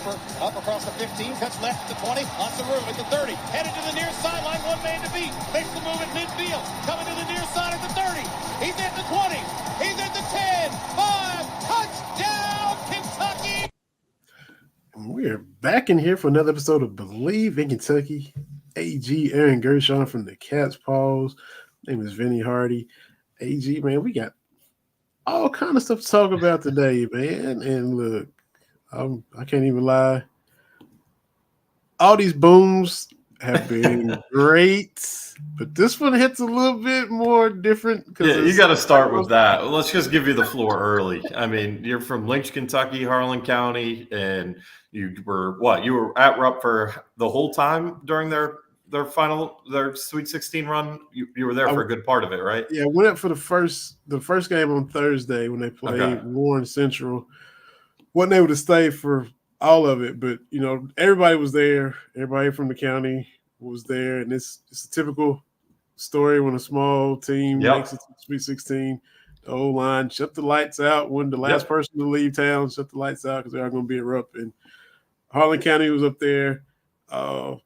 Harper up across the 15, cuts left at the 20, on the room at the 30, headed to the near sideline, one man to beat, makes the move at midfield, coming to the near side at the 30, he's at the 20, he's at the 10, 5, touchdown, Kentucky! We're back in here for another episode of Believe in Kentucky. AG Aaron Gershon from the Cat's Paws. My name is Vinny Hardy. AG, man, we got all kind of stuff to talk about today, man. And look, I can't even lie. All these booms have been great, but this one hits a little bit more different. Yeah, you got to start with that. Let's just give you the floor early. I mean, you're from Lynch, Kentucky, Harlan County, and you were what? You were at Rupp for the whole time during their Sweet 16 run. You were there for a good part of it, right? Yeah, I went up for the first game on Thursday when they played Warren Central. Wasn't able to stay for all of it, but everybody was there. Everybody from the county was there, and it's a typical story when a small team makes it to Sweet 16. The O-line shut the lights out when the last person to leave town. Shut the lights out because they are going to be erupting. And Harlan County was up there. I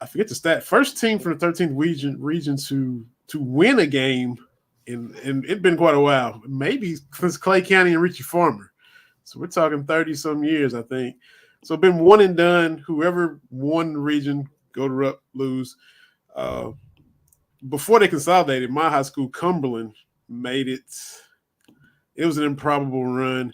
forget the stat. First team from the 13th region to win a game, and it'd been quite a while. Maybe since Clay County and Richie Farmer. So we're talking 30-some years, I think. So been one and done. Whoever won the region, go to Rupp, lose. Before they consolidated, my high school, Cumberland, made it. It was an improbable run.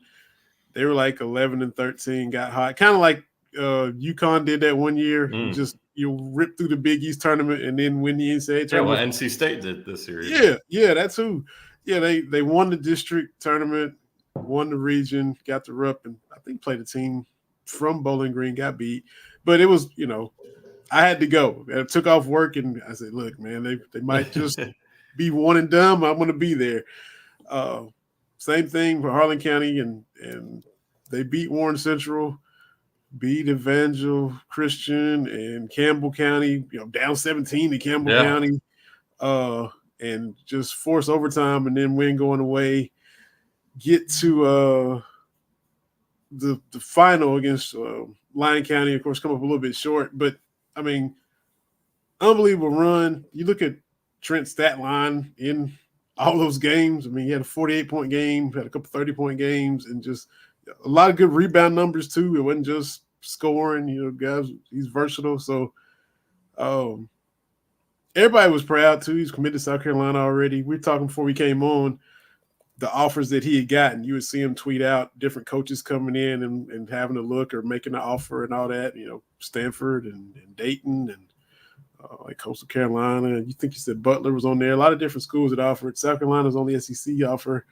They were like 11-13, got hot. Kind of like UConn did that one year. Just rip through the Big East tournament and then win the NCAA tournament. Yeah, well, NC State did this year. Yeah, that's who. Yeah, they won the district tournament, won the region, got the Rupp, and I think played a team from Bowling Green, got beat. But it was, I had to go. I took off work, and I said, look, man, they might just be one and done. I'm going to be there. Same thing for Harlan County, and they beat Warren Central, beat Evangel Christian and Campbell County, down 17 to Campbell County, and just force overtime and then win going away. Get to the final against Lyon County, of course, come up a little bit short, but I mean, unbelievable run. You look at Trent's stat line in all those games. I mean, he had a 48-point game, had a couple 30-point games, and just a lot of good rebound numbers too. It wasn't just scoring, guys. He's versatile. So everybody was proud too. He's committed to South Carolina already. We were talking before we came on the offers that he had gotten. You would see him tweet out different coaches coming in and having a look or making an offer and all that. Stanford and Dayton and like Coastal Carolina. You think you said Butler was on there. A lot of different schools that offered. South Carolina's on the SEC offer,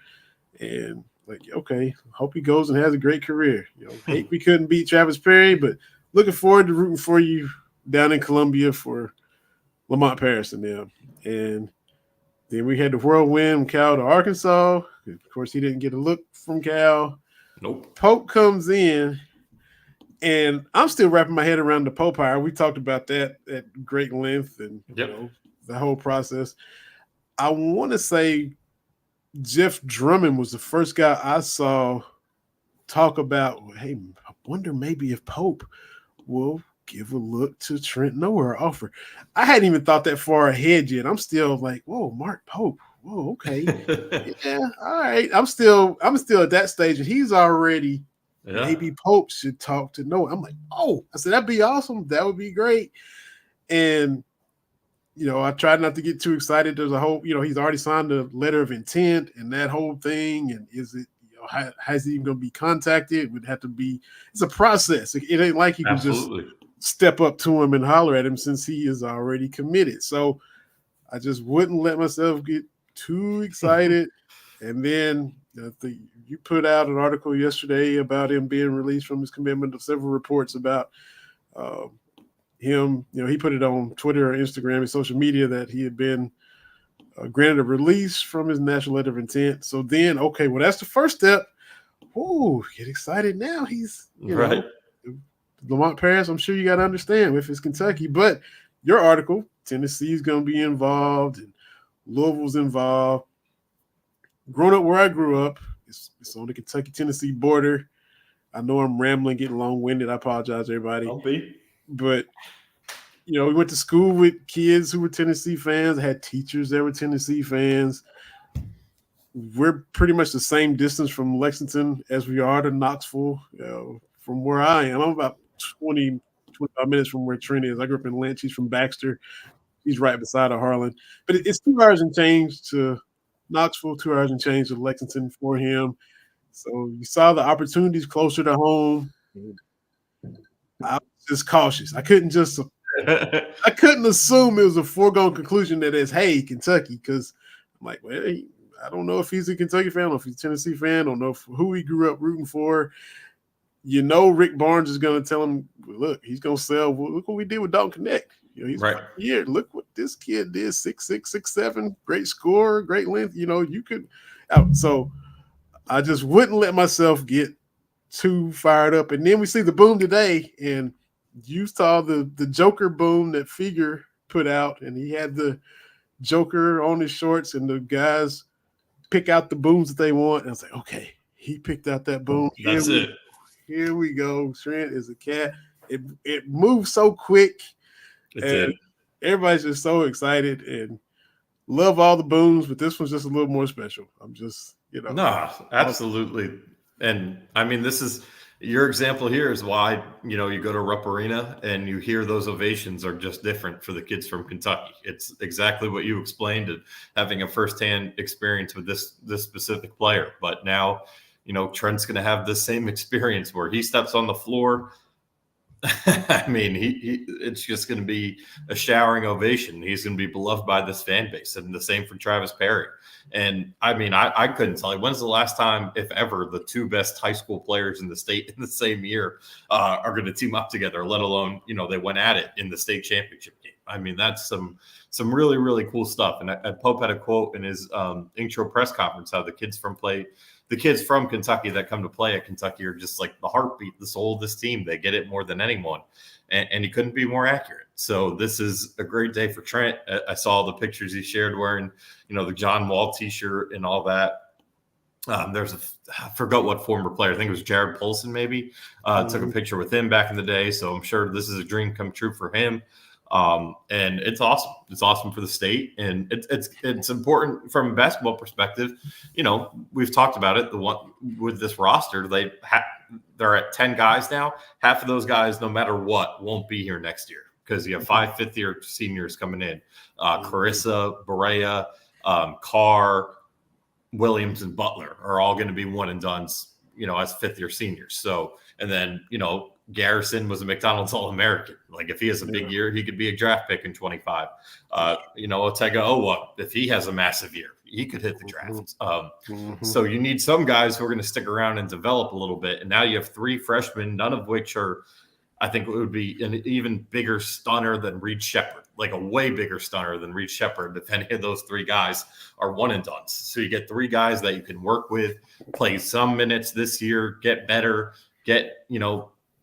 and okay, hope he goes and has a great career. Hate we couldn't beat Travis Perry, but looking forward to rooting for you down in Columbia for Lamont Paris and them. And then we had the whirlwind from Cal to Arkansas. Of course, he didn't get a look from Cal. Nope. Pope comes in, and I'm still wrapping my head around the Pope hire. We talked about that at great length and the whole process. I want to say Jeff Drummond was the first guy I saw talk about, hey, I wonder maybe if Pope will give a look to Trent Noah or offer. I hadn't even thought that far ahead yet. I'm still like, whoa, Mark Pope. Whoa, okay. Yeah, all right. I'm still at that stage, and he's already maybe Pope should talk to Noah. I'm like, I said, that'd be awesome. That would be great. And I tried not to get too excited. There's a whole, he's already signed a letter of intent and that whole thing. And is it, how's he even going to be contacted? It would have to be, it's a process. It ain't like you can just step up to him and holler at him since he is already committed. So I just wouldn't let myself get too excited. And then you put out an article yesterday about him being released from his commitment. Of several reports about him. He put it on Twitter or Instagram and social media that he had been granted a release from his national letter of intent. So then, okay, well, that's the first step. Ooh, get excited now. He's, right. Lamont Paris, I'm sure you got to understand if it's Kentucky. But your article, Tennessee's going to be involved and Louisville's involved. Growing up where I grew up, it's on the Kentucky-Tennessee border. I know I'm rambling, getting long-winded. I apologize, everybody. Don't be. But we went to school with kids who were Tennessee fans, had teachers that were Tennessee fans. We're pretty much the same distance from Lexington as we are to Knoxville. From where I am, I'm about 20, 25 minutes from where Trent is. I grew up in Lynch. He's from Baxter. He's right beside of Harlan. But it's 2 hours and change to Knoxville, 2 hours and change to Lexington for him. So you saw the opportunities closer to home. I was just cautious. I couldn't assume it was a foregone conclusion that it's, hey, Kentucky, because I'm like, well, I don't know if he's a Kentucky fan, or if he's a Tennessee fan, I don't know who he grew up rooting for. Rick Barnes is going to tell him, look, he's going to sell. Look what we did with Dalton Connect. He's right here. Look what this kid did. 6'6", 6'7", great scorer, great length. You could out. So I just wouldn't let myself get too fired up. And then we see the boom today, and you saw the Joker boom that Figure put out, and he had the Joker on his shorts, and the guys pick out the booms that they want. And I was like, okay, he picked out that boom. That's it. Here we go. Trent is a cat. It moves so quick. It did. Everybody's just so excited and love all the booms, but this one's just a little more special. I'm just, No, absolutely. And I mean, this is your example here is why, you go to Rupp Arena and you hear those ovations are just different for the kids from Kentucky. It's exactly what you explained, and having a firsthand experience with this specific player. But now, Trent's going to have the same experience where he steps on the floor. I mean, it's just going to be a showering ovation. He's going to be beloved by this fan base, and the same for Travis Perry. And I mean, I couldn't tell you when's the last time, if ever, the 2 best high school players in the state in the same year are going to team up together, let alone, they went at it in the state championship game. I mean, that's some really, really cool stuff. And Pope had a quote in his intro press conference, how the kids from Kentucky that come to play at Kentucky are just like the heartbeat, the soul of this team. They get it more than anyone. And he couldn't be more accurate. So this is a great day for Trent. I saw the pictures he shared wearing, the John Wall t-shirt and all that. I forgot what former player. I think it was Jared Polson maybe. Took a picture with him back in the day. So I'm sure this is a dream come true for him. And it's awesome. It's awesome for the state, and it's important from a basketball perspective. We've talked about it. The one with this roster, they're at 10 guys now. Half of those guys, no matter what, won't be here next year because you have 5 fifth-year seniors coming in. Carissa, Berea, Carr, Williams, and Butler are all going to be one and dones, as fifth-year seniors. So, and then, Garrison was a McDonald's All-American. Like, if he has a big year, he could be a draft pick in 25. Otega Owa, if he has a massive year, he could hit the draft. So you need some guys who are going to stick around and develop a little bit. And now you have 3 freshmen, none of which are, I think it would be an even bigger stunner than Reed Shepherd, like a way bigger stunner than Reed Shepherd if any of those 3 guys are one and done. So you get 3 guys that you can work with, play some minutes this year, get better, get,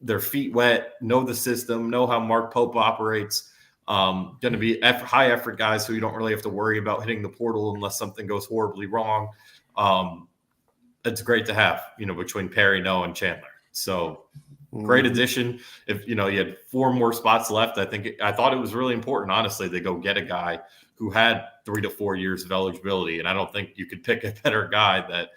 their feet wet, know the system, know how Mark Pope operates. Going to be high effort guys who you don't really have to worry about hitting the portal unless something goes horribly wrong. It's great to have, between Perry, Noah, and Chandler. So great addition. If you had 4 more spots left, I thought it was really important, honestly, to go get a guy who had 3 to 4 years of eligibility. And I don't think you could pick a better guy that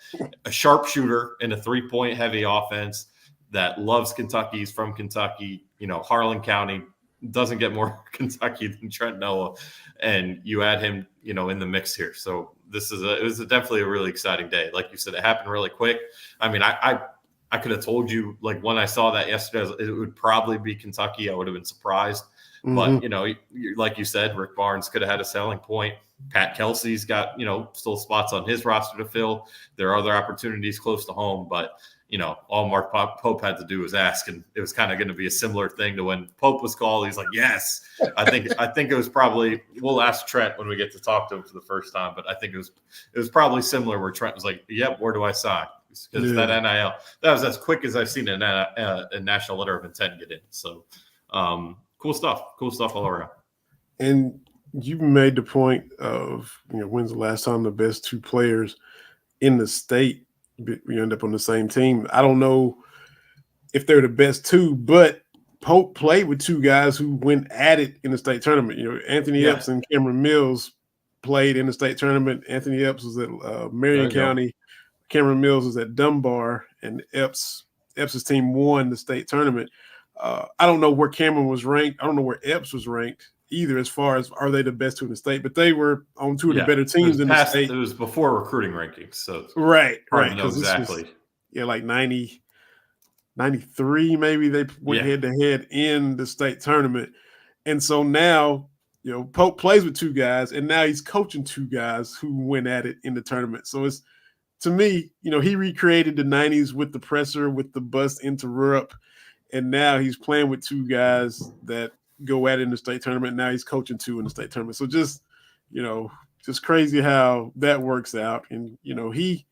a sharpshooter in a 3-point heavy offense that loves Kentucky, is from Kentucky, Harlan County, doesn't get more Kentucky than Trent Noah, and you add him, in the mix here. So it was definitely a really exciting day. Like you said, it happened really quick. I mean, I could have told you, like, when I saw that yesterday, it would probably be Kentucky. I would have been surprised. But, like you said, Rick Barnes could have had a selling point. Pat Kelsey's got, still spots on his roster to fill. There are other opportunities close to home, but all Mark Pope had to do was ask, and it was kind of going to be a similar thing to when Pope was called. He's like, yes. I think it was probably, we'll ask Trent when we get to talk to him for the first time, but I think it was probably similar where Trent was like, yep, where do I sign? Because that NIL, that was as quick as I've seen a national letter of intent get in. So cool stuff all around. And you made the point of, when's the last time the best 2 players in the state we end up on the same team. I don't know if they're the best two, but Pope played with two guys who went at it in the state tournament. Anthony Epps and Cameron Mills played in the state tournament. Anthony Epps was at Marion County. Cameron Mills was at Dunbar, and Epps' team won the state tournament. I don't know where Cameron was ranked. I don't know where Epps was ranked either, as far as are they the best two in the state, but they were on two of the better teams in the state. It was before recruiting rankings, so right. Because exactly. Like 93, maybe they went head to head in the state tournament. And so now, Pope plays with two guys, and now he's coaching two guys who went at it in the tournament. So it's, to me, he recreated the 90s with the presser, with the bust into Rupp, and now he's playing with two guys that go at it in the state tournament. Now he's coaching two in the state tournament. So just crazy how that works out. And, he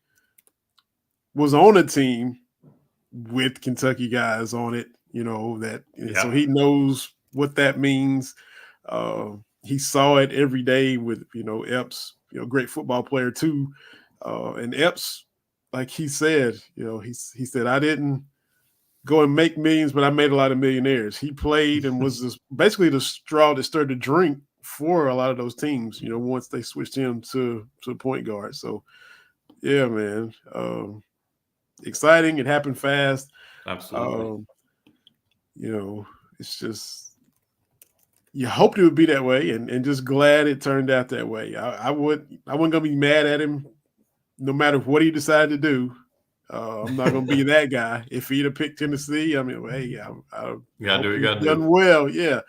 was on a team with Kentucky guys on it, so he knows what that means. He saw it every day with, Epps, great football player too. And Epps, like he said, he said, I didn't go and make millions, but I made a lot of millionaires. He played and was basically the straw that stirred the drink for a lot of those teams, once they switched him to point guard. So, yeah, man. Exciting. It happened fast. Absolutely. It's just, you hoped it would be that way, and just glad it turned out that way. I wasn't gonna be mad at him no matter what he decided to do. I'm not gonna be that guy. If he'd have picked Tennessee, I mean, hey, I gotta do what you gotta do. Done well, yeah.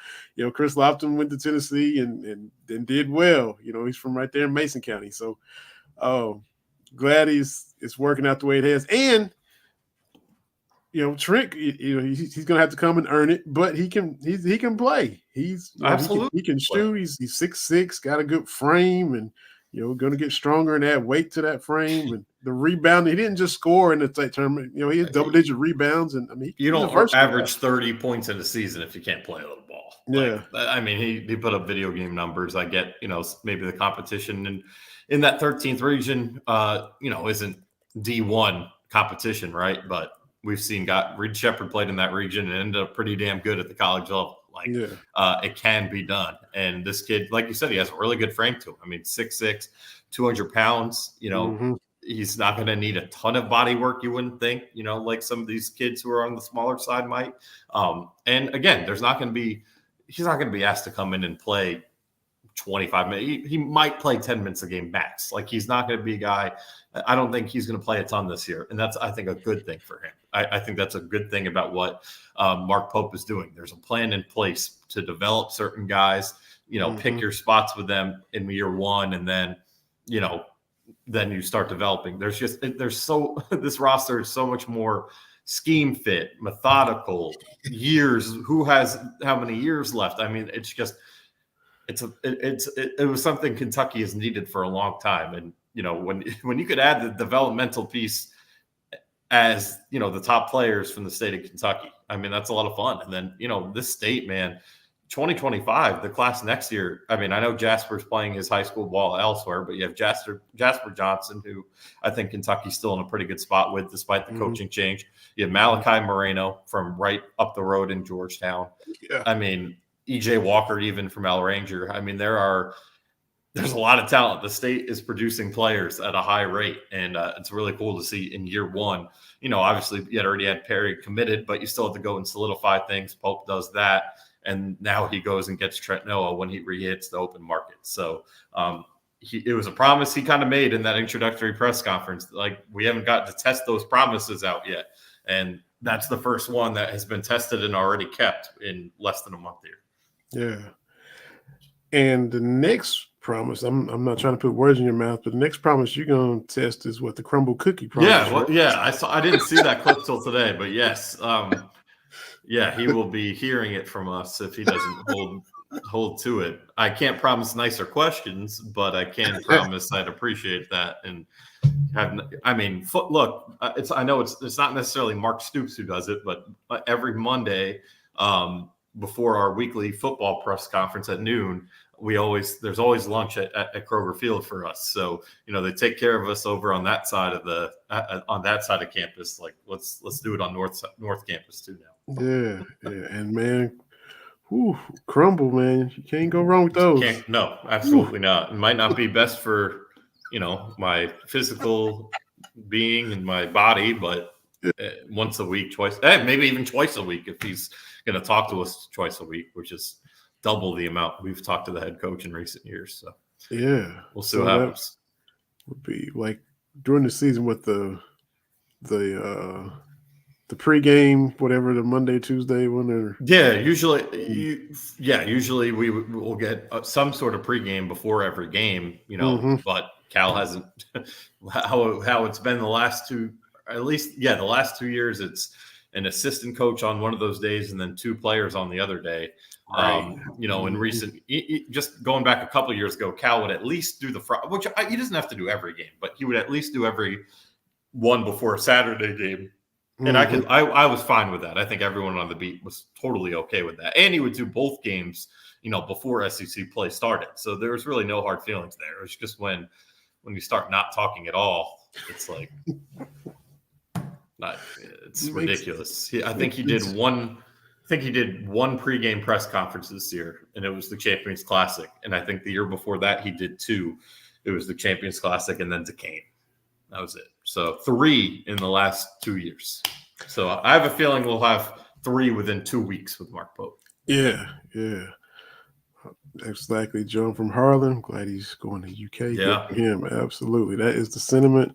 Chris Lofton went to Tennessee and did well. He's from right there in Mason County, so glad it's working out the way it has. And Trent, he's gonna have to come and earn it, but he can play. He's absolutely he can shoot. He's 6'6", got a good frame, and going to get stronger and add weight to that frame. And the rebound, he didn't just score in the state tournament. He had double-digit rebounds, and I mean, you don't average 30 points in a season if you can't play a little ball. Yeah, I mean, he put up video game numbers. I get, maybe the competition in that 13th region, isn't D1 competition, right? But we've seen Reed Shepherd played in that region and ended up pretty damn good at the college level. It can be done. And this kid, like you said, he has a really good frame to him. I mean, 6'6", 200 pounds, he's not going to need a ton of body work, you wouldn't think, like some of these kids who are on the smaller side might. And again, he's not going to be asked to come in and play 25 minutes. He might play 10 minutes a game max. Like, he's not going to be a guy. I don't think he's going to play a ton this year. And that's, I think, a good thing for him. I think that's a good thing about what Mark Pope is doing. There's a plan in place to develop certain guys, pick your spots with them in year one. And then, then you start developing. This roster is so much more scheme fit, methodical, years, who has how many years left. I mean, it's just, it was something Kentucky has needed for a long time. And, when you could add the developmental piece as, the top players from the state of Kentucky, I mean, that's a lot of fun. And then, this state, man, 2025, the class next year. I mean, I know Jasper's playing his high school ball elsewhere, but you have Jasper Johnson, who I think Kentucky's still in a pretty good spot with, despite the coaching change. You have Malachi Moreno from right up the road in Georgetown. Yeah. I mean, EJ Walker, even from El Ranger. I mean, there's a lot of talent. The state is producing players at a high rate, and it's really cool to see in year one. Obviously, you had already had Perry committed, but you still have to go and solidify things. Pope does that, and now he goes and gets Trent Noah when he re-hits the open market. So it was a promise he kind of made in that introductory press conference. Like, we haven't got to test those promises out yet, and that's the first one that has been tested and already kept in less than a month here. Yeah. And the next promise, I'm not trying to put words in your mouth, but the next promise you're going to test is what the crumble cookie promise. I didn't see that clip till today, but yes. He will be hearing it from us if he doesn't hold to it. I can't promise nicer questions, but I can promise I'd appreciate that. And look, I know it's not necessarily Mark Stoops who does it, but every Monday, before our weekly football press conference at noon, there's always lunch at Kroger Field for us. So, they take care of us over on that side of campus. Like let's do it on North Campus too now. Yeah. And man, crumble, man. You can't go wrong with those. No, absolutely not. It might not be best for, my physical being and my body, but once a week, maybe even twice a week if he's going to talk to us twice a week, which is double the amount we've talked to the head coach in recent years. So yeah, we'll see what happens. Would be like during the season with the pregame, whatever, the Monday, Tuesday one, or usually we will get some sort of pregame before every game, but Cal hasn't. How it's been the last two, at least, the last 2 years, it's an assistant coach on one of those days and then two players on the other day. Right. In recent, just going back a couple of years ago, Cal would at least do which he doesn't have to do every game, but he would at least do every one before a Saturday game. And I was fine with that. I think everyone on the beat was totally okay with that. And he would do both games, before SEC play started. So there was really no hard feelings there. It was just when you start not talking at all, it's like, it's ridiculous. I think he did one pregame press conference this year, and it was the Champions Classic. And I think the year before that he did two. It was the Champions Classic and then Duquesne. That was it. So 3 in the last 2 years. So I have a feeling we'll have 3 within 2 weeks with Mark Pope. Yeah. Exactly. John from Harlan. Glad he's going to UK. Yeah. Good for him. Absolutely. That is the sentiment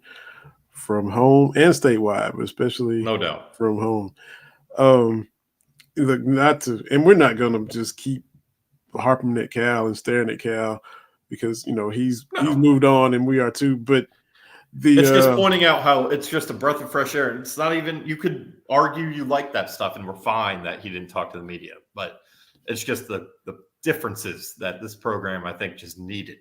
from home and statewide, but especially no doubt from home. Look, and we're not going to just keep harping at Cal and staring at Cal because he's moved on and we are too. But it's just pointing out how it's just a breath of fresh air. It's not even, you could argue you like that stuff and we're fine that he didn't talk to the media, but it's just the differences that this program, I think, just needed.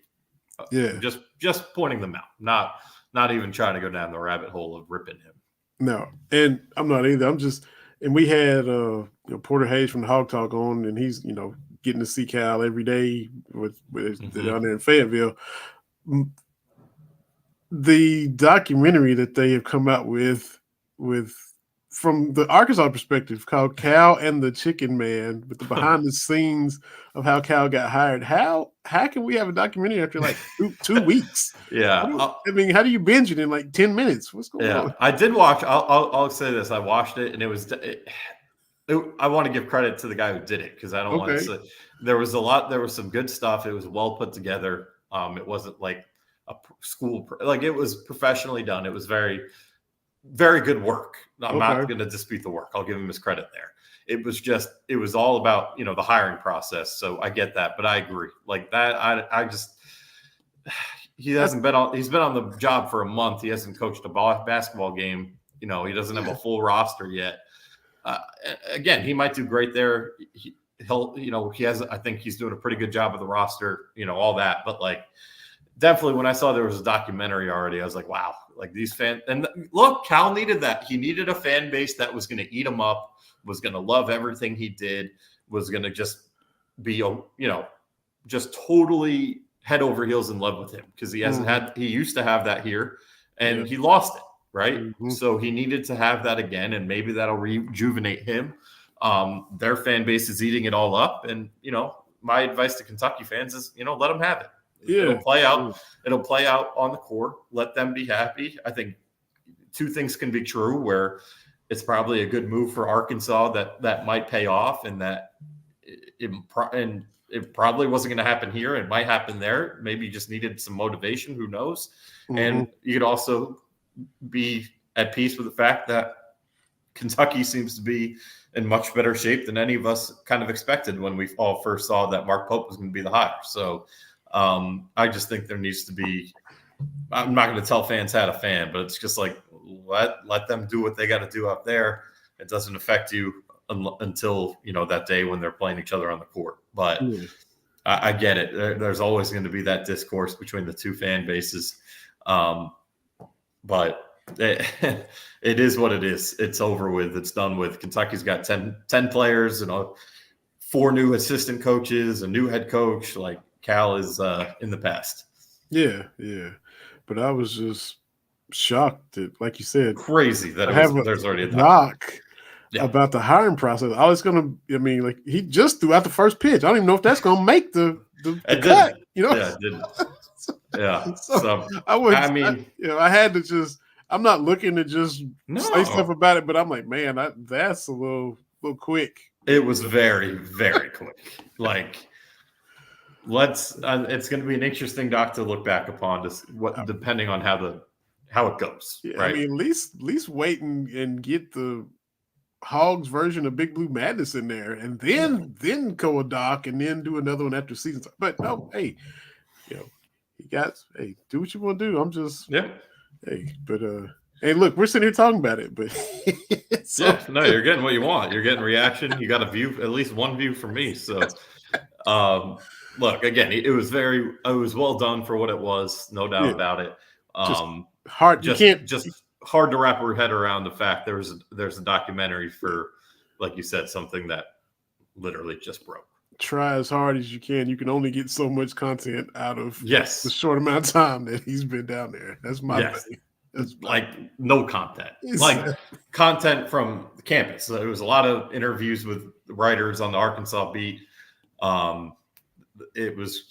Just pointing them out, not even trying to go down the rabbit hole of ripping him. No, and I'm not either. And we had Porter Hayes from the Hog Talk on, and he's getting to see Cal every day with down there in Fayetteville. The documentary that they have come out with from the Arkansas perspective called Cal and the Chicken Man, with the behind the scenes of how Cal got hired. How can we have a documentary after like 2 weeks? Yeah. How do you binge it in like 10 minutes? What's going on? I did watch, I'll say this. I watched it and I want to give credit to the guy who did it because I don't want to say there was some good stuff. It was well put together. It wasn't like a school, like it was professionally done. It was very, very good work. I'm not going to dispute the work. I'll give him his credit there. It was all about, the hiring process. So I get that, but I agree like that. He's been on the job for a month. He hasn't coached a basketball game. He doesn't have a full roster yet. Again, he might do great there. I think he's doing a pretty good job of the roster, all that, but like, definitely when I saw there was a documentary already, I was like, wow, like these fans. And look, Cal needed that. He needed a fan base that was going to eat him up, was going to love everything he did, was going to just be, just totally head over heels in love with him because he used to have that here and he lost it. Right. Mm-hmm. So he needed to have that again. And maybe that'll rejuvenate him. Their fan base is eating it all up. And, my advice to Kentucky fans is, let them have it. It'll play out. It'll play out on the court. Let them be happy. I think 2 things can be true where it's probably a good move for Arkansas that might pay off and that it probably wasn't going to happen here. It might happen there. Maybe you just needed some motivation. Who knows? Mm-hmm. And you could also be at peace with the fact that Kentucky seems to be in much better shape than any of us kind of expected when we all first saw that Mark Pope was going to be the hire. So I just think there needs to be, I'm not going to tell fans how to fan, but it's just like, let them do what they got to do up there. It doesn't affect you until, that day when they're playing each other on the court. But I get it. There's always going to be that discourse between the 2 fan bases. But it is what it is. It's over with. It's done with. Kentucky's got 10 players and 4 new assistant coaches, a new head coach. Like Cal is in the past. Yeah. But I was just shocked that, like you said, Crazy that there's already a doc about the hiring process. I was like he just threw out the first pitch. I don't even know if that's gonna make the cut. Yeah, it didn't. Yeah. So I had to just. I'm not looking to just say stuff about it, but I'm like, man, that's a little quick. It was very, very quick. Like, it's going to be an interesting doc to look back upon, depending on how it goes. Yeah, right? I mean, at least wait and get the Hogs version of Big Blue Madness in there, and then go a doc, and then do another one after season. But no, hey, do what you want to do. I'm just hey, look, we're sitting here talking about it, but you're getting what you want. You're getting reaction. You got a view, at least one view from me. So, look, again, it was well done for what it was, no doubt about it. Hard to wrap our head around the fact there's a documentary for, like you said, something that literally just broke. Try as hard as you can. You can only get so much content out of the short amount of time that he's been down there. That's my thing. That's like no content, like content from the campus. So there was a lot of interviews with writers on the Arkansas beat. It was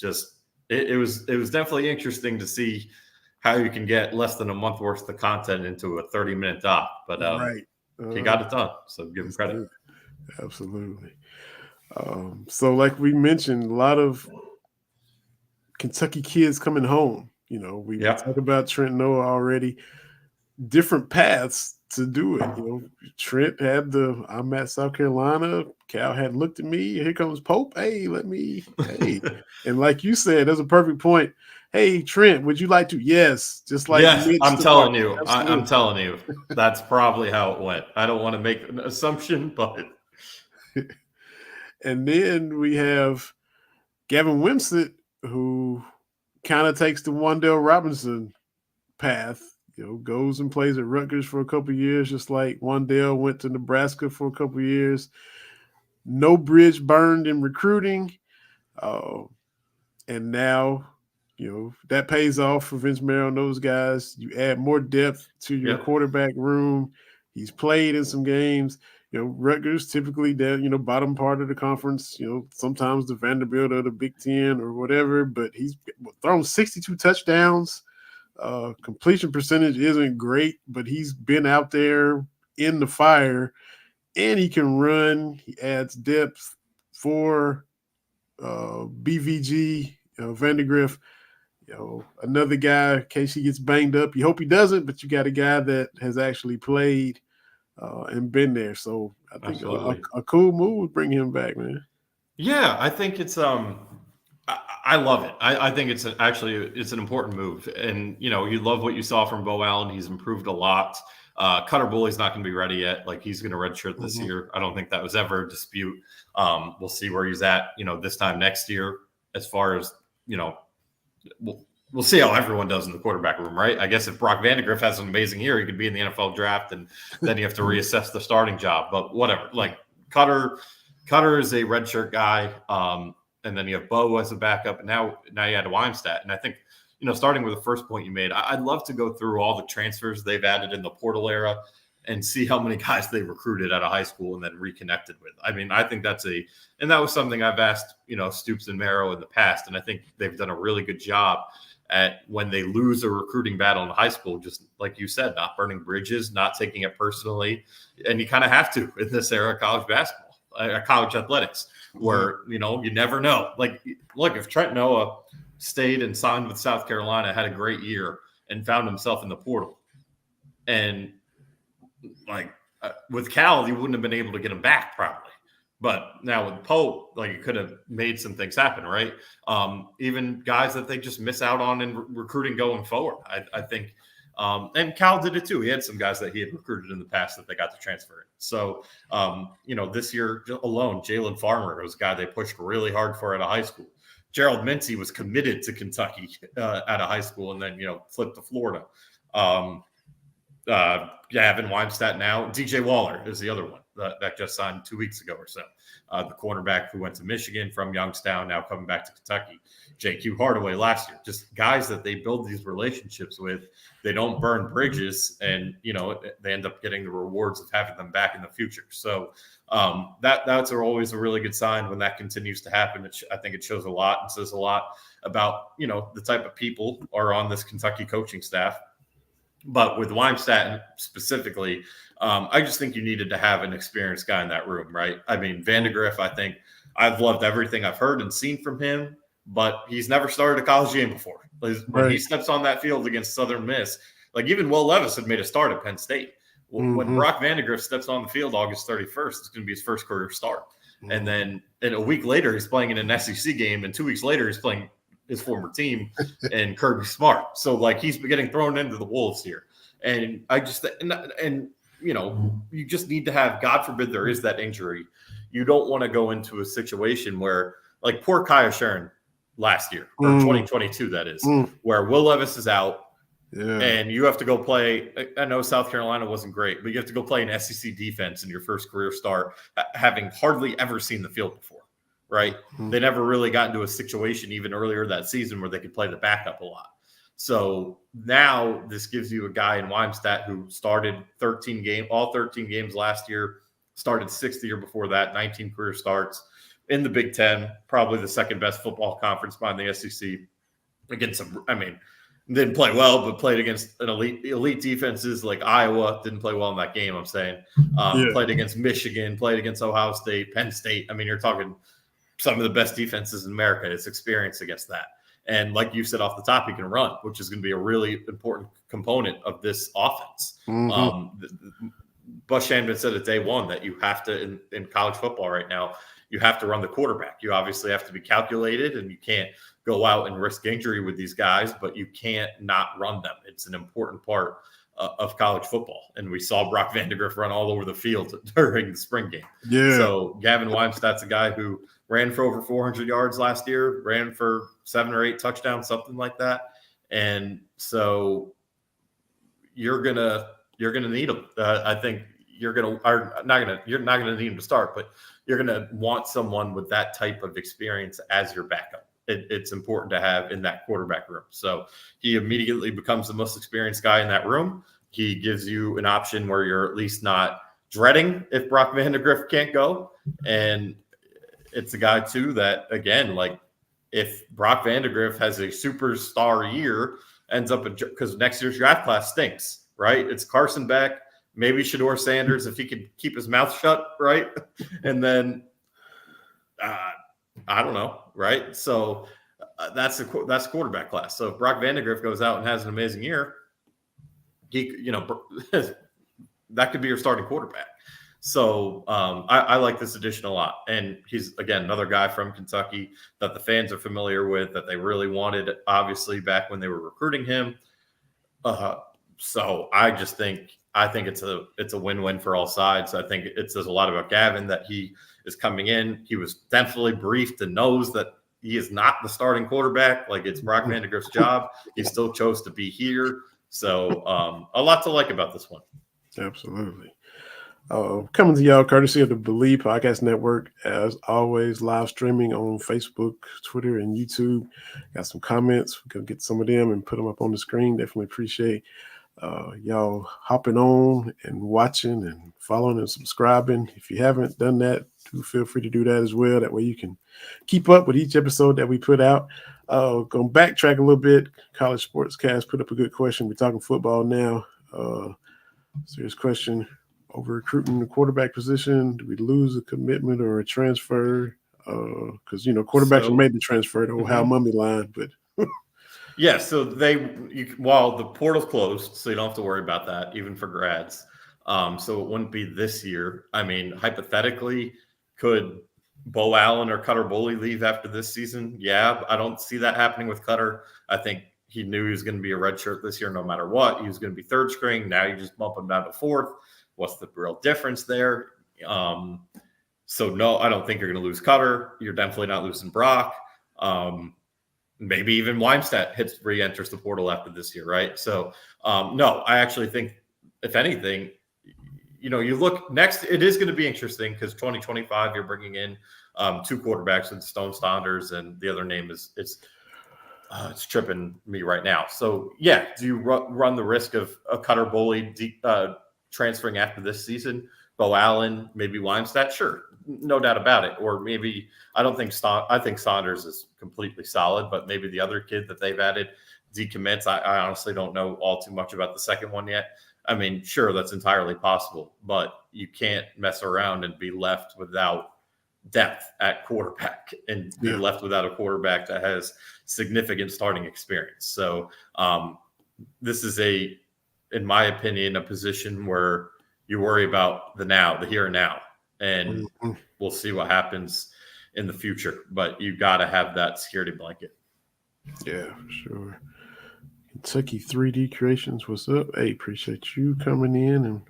definitely interesting to see how you can get less than a month worth of content into a 30-minute doc, but he got it done. So give him credit. Absolutely. So like we mentioned, a lot of Kentucky kids coming home. We talked about Trent Noah already. Different paths to do it. Trent had I'm at South Carolina. Cal had looked at me. Here comes Pope. Hey, and like you said, that's a perfect point. Hey, Trent, would you like to? Yes, just like I'm telling you. I'm telling you, that's probably how it went. I don't want to make an assumption, but. And then we have Gavin Wimsatt, who kind of takes the Wan'Dale Robinson path, goes and plays at Rutgers for a couple of years, just like Wan'Dale went to Nebraska for a couple of years. No bridge burned in recruiting. And now, that pays off for Vince Merrill and those guys. You add more depth to your quarterback room. He's played in some games. Rutgers typically bottom part of the conference, sometimes the Vanderbilt or the Big Ten or whatever, but he's thrown 62 touchdowns. Completion percentage isn't great, but he's been out there in the fire, and he can run. He adds depth for BVG, Vandegrift. Another guy, in case he gets banged up. You hope he doesn't, but you got a guy that has actually played and been there. So I think a cool move would bring him back, man. Yeah, I think it's I love it. I think it's an important move. And you love what you saw from Bo Allen. He's improved a lot. Cutter Bully's not going to be ready yet. Like, he's going to redshirt this year. I don't think that was ever a dispute. We'll see where he's at, this time next year. As far as, we'll see how everyone does in the quarterback room, right? I guess if Brock Vandegrift has an amazing year, he could be in the NFL draft, and then you have to reassess the starting job. But whatever. Like, Cutter is a redshirt guy, and then you have Bo as a backup, and now you add Wimsatt. And I think, starting with the first point you made, I'd love to go through all the transfers they've added in the portal era and see how many guys they recruited out of high school and then reconnected with. I mean, I think and that was something I've asked, Stoops and Marrow in the past, and I think they've done a really good job at, when they lose a recruiting battle in high school, just like you said, not burning bridges, not taking it personally. And you kind of have to in this era of college basketball, college athletics, where, you never know. Like, look, if Trent Noah stayed and signed with South Carolina, had a great year, and found himself in the portal, and with Cal, he wouldn't have been able to get him back probably. But now with Pope, like, it could have made some things happen, right? Even guys that they just miss out on in recruiting going forward. I think, and Cal did it too. He had some guys that he had recruited in the past that they got to transfer in. So, this year alone, Jalen Farmer was a guy they pushed really hard for out of high school. Gerald Mincy was committed to Kentucky out of high school, and then, flipped to Florida. Gavin Wimsatt now. DJ Waller is the other one that just signed 2 weeks ago or so. The cornerback who went to Michigan from Youngstown, now coming back to Kentucky. J.Q. Hardaway last year. Just guys that they build these relationships with. They don't burn bridges, and they end up getting the rewards of having them back in the future. So that's always a really good sign when that continues to happen. I think it shows a lot and says a lot about the type of people are on this Kentucky coaching staff. But with Wimsatt specifically, I just think you needed to have an experienced guy in that room, right? I mean, Vandegrift, I think I've loved everything I've heard and seen from him, but he's never started a college game before. When he steps on that field against Southern Miss, like even Will Levis had made a start at Penn State. When Brock Vandegrift steps on the field August 31st, it's going to be his first career start. And then a week later, he's playing in an SEC game, and 2 weeks later, he's playing his former team and Kirby Smart. So like he's getting thrown into the wolves here. And I just you just need to have, God forbid there is that injury. You don't want to go into a situation where like poor Kaya Sharon last year, or 2022, that is, where Will Levis is out. Yeah. And you have to go play. I know South Carolina wasn't great, but you have to go play an SEC defense in your first career start, having hardly ever seen the field before. Right? They never really got into a situation even earlier that season where they could play the backup a lot. So now this gives you a guy in Wimsatt who started all 13 games last year, started 6th the year before that, 19 career starts in the Big Ten, probably the second best football conference behind the SEC. Against didn't play well, but played against an elite defenses like Iowa. Didn't play well in that game, I'm saying. Played against Michigan, played against Ohio State, Penn State. I mean, you're talking some of the best defenses in America. It's experience against that. And like you said off the top, he can run, which is going to be a really important component of this offense. Bush Shannon said at day one that you have to, in college football right now, you have to run the quarterback. You obviously have to be calculated, and you can't go out and risk injury with these guys, but you can't not run them. It's an important part of college football. And we saw Brock Vandegrift run all over the field during the spring game. Yeah. So Gavin Wimsatt's a guy who ran for over 400 yards last year, ran for 7 or 8 touchdowns, something like that. And so you're gonna need him. I think you're not gonna need him to start, but you're gonna want someone with that type of experience as your backup. It's important to have in that quarterback room. So he immediately becomes the most experienced guy in that room. He gives you an option where you're at least not dreading if Brock Vandegrift can't go. And it's a guy too that, again, like if Brock Vandegrift has a superstar year, ends up because next year's draft class stinks, right? It's Carson Beck, maybe Shedeur Sanders if he could keep his mouth shut, right? And then I don't know, right? So that's quarterback class. So if Brock Vandegrift goes out and has an amazing year, that could be your starting quarterback. So I like this addition a lot. And he's, again, another guy from Kentucky that the fans are familiar with, that they really wanted, obviously, back when they were recruiting him. So I think it's a win-win for all sides. I think it says a lot about Gavin that he is coming in. He was definitely briefed and knows that he is not the starting quarterback. Like, it's Brock Vandegrift's job. He still chose to be here. So a lot to like about this one. Absolutely. Coming to y'all courtesy of the Believe Podcast Network, as always, live streaming on Facebook, Twitter, and YouTube. Got some comments. We're going to get some of them and put them up on the screen. Definitely appreciate y'all hopping on and watching and following and subscribing. If you haven't done that, do feel free to do that as well. That way you can keep up with each episode that we put out. Going to backtrack a little bit. College Sportscast put up a good question. We're talking football now. Serious question. Over recruiting the quarterback position, do we lose a commitment or a transfer? Because quarterbacks made the transfer to Ohio Mummy line, but yeah. So while the portal's closed, so you don't have to worry about that, even for grads. So it wouldn't be this year. I mean, hypothetically, could Bo Allen or Cutter Boley leave after this season? Yeah, I don't see that happening with Cutter. I think he knew he was going to be a redshirt this year, no matter what. He was going to be third string. Now you just bump him down to fourth. What's the real difference there? So no, I don't think you're going to lose Cutter. You're definitely not losing Brock. Maybe even Wimsatt re-enters the portal after this year, right? So no, I actually think, if anything, you look next. It is going to be interesting because 2025, you're bringing in 2 quarterbacks with Stone Saunders, and the other name is it's tripping me right now. So yeah, do you run the risk of a Cutter Boley transferring after this season? Bo Allen, maybe Wimsatt, sure, no doubt about it. Or maybe I think Saunders is completely solid, but maybe the other kid that they've added decommits. I honestly don't know all too much about the second one yet. I mean, sure, that's entirely possible, but you can't mess around and be left without depth at quarterback and be left without a quarterback that has significant starting experience. So this is in my opinion, a position where you worry about the here and now, and we'll see what happens in the future. But you got to have that security blanket. Yeah, for sure. Kentucky 3D Creations, what's up? Hey, appreciate you coming in and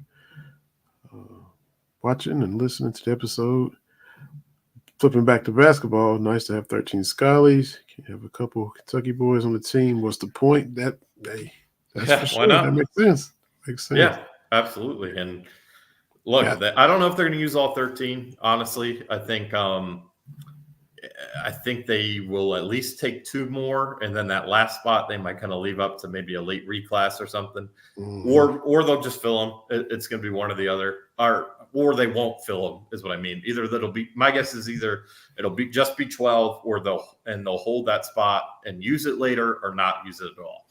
watching and listening to the episode. Flipping back to basketball, nice to have 13 Scallies. Can have a couple Kentucky boys on the team. What's the point? That's for sure. Why not? That makes sense. Yeah, absolutely. And look, I don't know if they're going to use all 13. Honestly, I think they will at least take 2 more, and then that last spot they might kind of leave up to maybe a late reclass or something, or they'll just fill them. It's going to be one or the other, or they won't fill them. Is what I mean. Either that'll be my guess is either it'll be 12, or they'll hold that spot and use it later, or not use it at all.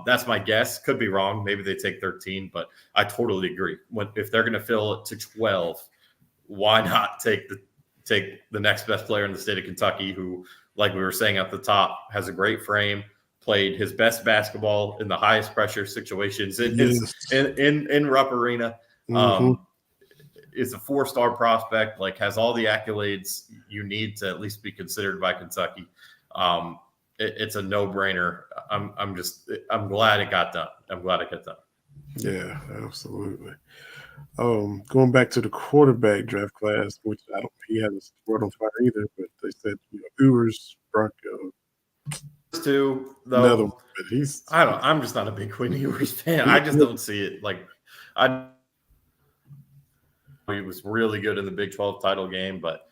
That's my guess. Could be wrong. Maybe they take 13, but I totally agree. If they're going to fill it to 12, why not take the next best player in the state of Kentucky, who, like we were saying at the top, has a great frame, played his best basketball in the highest pressure situations in Rupp Arena. Is a 4-star prospect, has all the accolades you need to at least be considered by Kentucky. It's a no-brainer. I'm glad it got done. Yeah, absolutely. Going back to the quarterback draft class, which he hasn't scored on fire either, but they said Ewers, Brock, too, though. Another one, but I'm just not a big Quinn Ewers fan. I just don't see it. He was really good in the Big 12 title game, but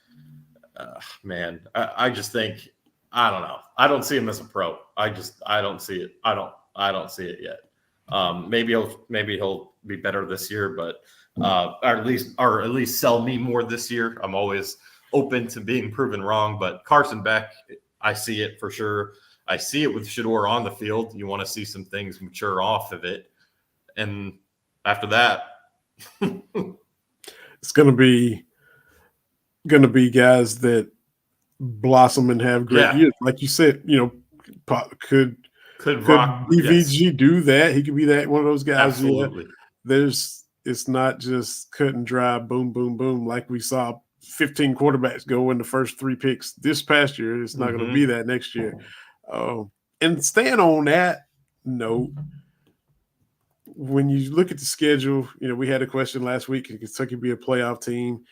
man, I just think I don't know. I don't see him as a pro. I don't see it. I don't see it yet. Maybe he'll be better this year, but or at least sell me more this year. I'm always open to being proven wrong, but Carson Beck, I see it for sure. I see it with Shedeur on the field. You want to see some things mature off of it, and after that, it's going to be guys that blossom and have great years. Like you said, could rock, BVG do that? He could be that one of those guys. Absolutely. Yeah. It's not just cut and dry, boom, boom, boom, like we saw 15 quarterbacks go in the first 3 picks this past year. It's not going to be that next year. And staying on that note, when you look at the schedule, we had a question last week: could Kentucky be a playoff team?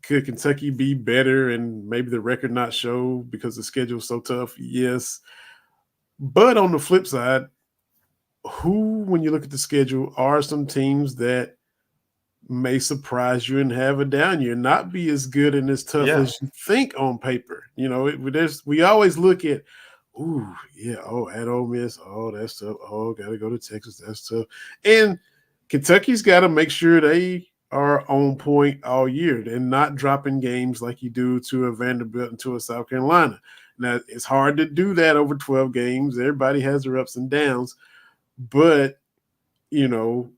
Could Kentucky be better and maybe the record not show because the schedule is so tough? Yes. But on the flip side, when you look at the schedule, are some teams that may surprise you and have a down year, not be as good and as tough as you think on paper. We always look at, at Ole Miss, that's tough. Got to go to Texas, that's tough. And Kentucky's got to make sure they are on point all year and not dropping games like you do to a Vanderbilt and to a South Carolina. Now, it's hard to do that over 12 games. Everybody has their ups and downs. But, who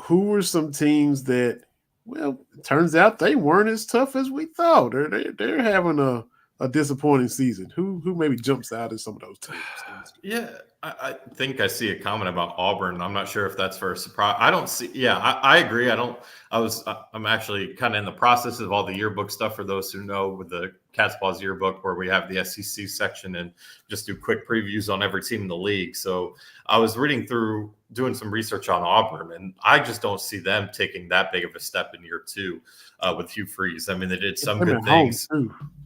were some teams that, it turns out they weren't as tough as we thought. They're having a disappointing season. Who maybe jumps out as some of those teams? Yeah, I think I see a comment about Auburn. I'm not sure if that's for a surprise. I don't see. Yeah, I agree. I'm actually kind of in the process of all the yearbook stuff for those who know, with the Cat's Paws yearbook, where we have the SEC section and just do quick previews on every team in the league. So I was reading through, doing some research on Auburn, and I just don't see them taking that big of a step in year 2 with Hugh Freeze. I mean, they did some good things.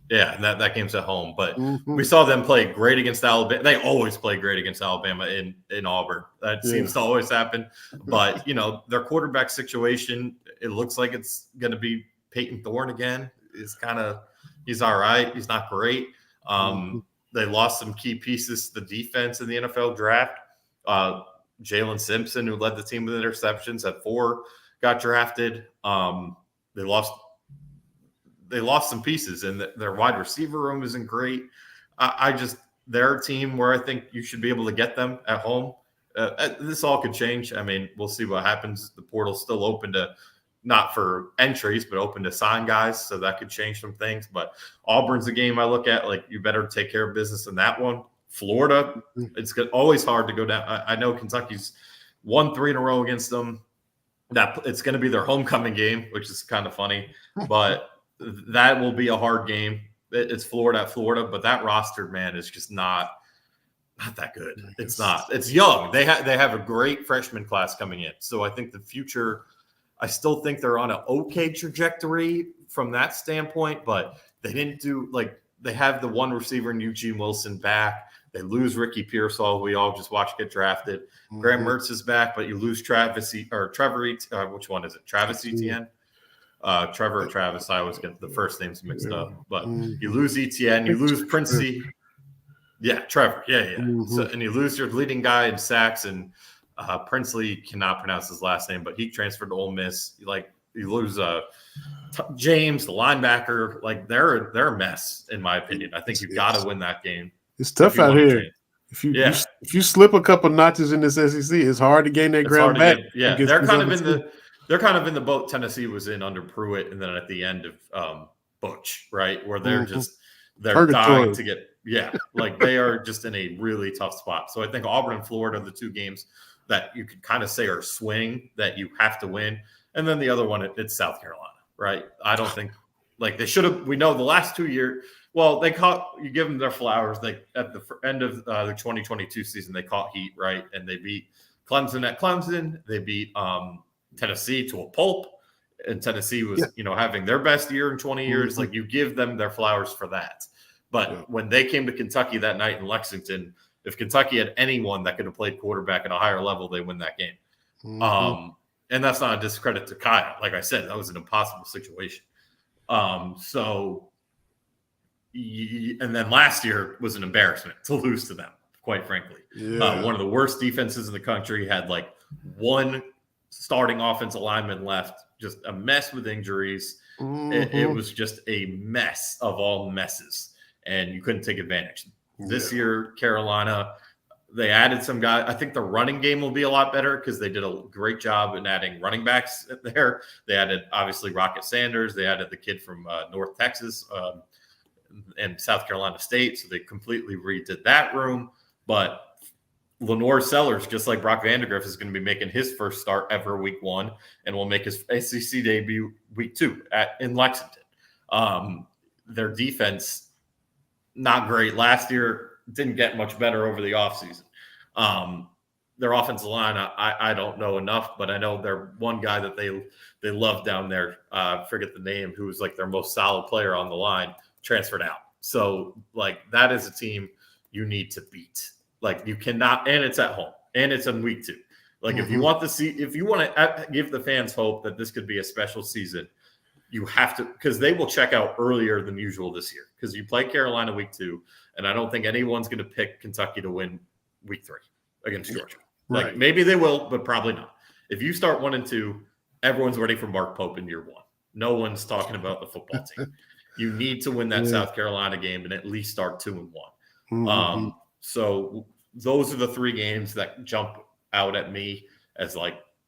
Yeah, and that game's at home. But we saw them play great against Alabama. They always play great against Alabama in Auburn. That seems to always happen. But, their quarterback situation, it looks like it's going to be Peyton Thorne again. He's all right. He's not great. They lost some key pieces to the defense in the NFL draft. Jalen Simpson, who led the team with interceptions at 4, got drafted. They lost some pieces, and their wide receiver room isn't great. They're a team where I think you should be able to get them at home. This all could change. I mean, we'll see what happens. The portal's still open to, not for entries, but open to sign guys, so that could change some things. But Auburn's a game I look at, like, you better take care of business in that one. Florida, it's always hard to go down. I know Kentucky's won 3 in a row against them. That it's going to be their homecoming game, which is kind of funny, but that will be a hard game. It's Florida at Florida, but that roster, man, is just not that good. It's not. It's young. They have a great freshman class coming in, so I think the future. I still think they're on an okay trajectory from that standpoint, but they didn't do they have the one receiver in Eugene Wilson back. They lose Ricky Pearsall, we all just watched get drafted. Graham Mertz is back, but you lose Trevor. Which one is it? Travis Etienne? Trevor or Travis. I always get the first names mixed up. But you lose Etienne, you lose Princey. Yeah, Trevor. Yeah. So, and you lose your leading guy in sacks, and Princely cannot pronounce his last name, but he transferred to Ole Miss. You lose James, the linebacker. They're a mess, in my opinion. I think you've got to win that game. It's tough out here. If you slip a couple notches in this SEC, it's hard to gain that ground back. They're kind of in the boat Tennessee was in under Pruitt, and then at the end of Butch, right, where they're dying to get. Yeah, they are just in a really tough spot. So I think Auburn and Florida are the 2 games that you could kind of say are swing that you have to win, and then the other one it's South Carolina, right? I don't think they should have. We know the last 2 years. Well, you give them their flowers. At the end of the 2022 season, they caught heat, right? And they beat Clemson at Clemson. They beat Tennessee to a pulp. And Tennessee was, having their best year in 20 years. You give them their flowers for that. But when they came to Kentucky that night in Lexington, if Kentucky had anyone that could have played quarterback at a higher level, they win that game. And that's not a discredit to Kyle. Like I said, that was an impossible situation. And then last year was an embarrassment to lose to them, quite frankly. One of the worst defenses in the country, had 1 starting offensive lineman left, just a mess with injuries. It was just a mess of all messes, and you couldn't take advantage. This year, Carolina, they added some guys. I think the running game will be a lot better because they did a great job in adding running backs there. They added, obviously, Rocket Sanders. They added the kid from North Texas, and South Carolina State, so they completely redid that room. But Lenore Sellers, just like Brock Vandegrift, is going to be making his first start ever week 1, and will make his SEC debut week 2 in Lexington. Their defense, not great. Last year, didn't get much better over the offseason. Their offensive line, I don't know enough, but I know they're one guy that they love down there. Forget the name, who was their most solid player on the line, transferred out. So that is a team you need to beat. You cannot, and it's at home, and it's in week 2. If you want to give the fans hope that this could be a special season, you have to, because they will check out earlier than usual this year, because you play Carolina week 2, and I don't think anyone's going to pick Kentucky to win week 3 against Georgia. Maybe they will, but probably not. If you start 1-2, everyone's ready for Mark Pope in year 1. No one's talking about the football team. You need to win that South Carolina game and at least start 2-1. So those are the 3 games that jump out at me as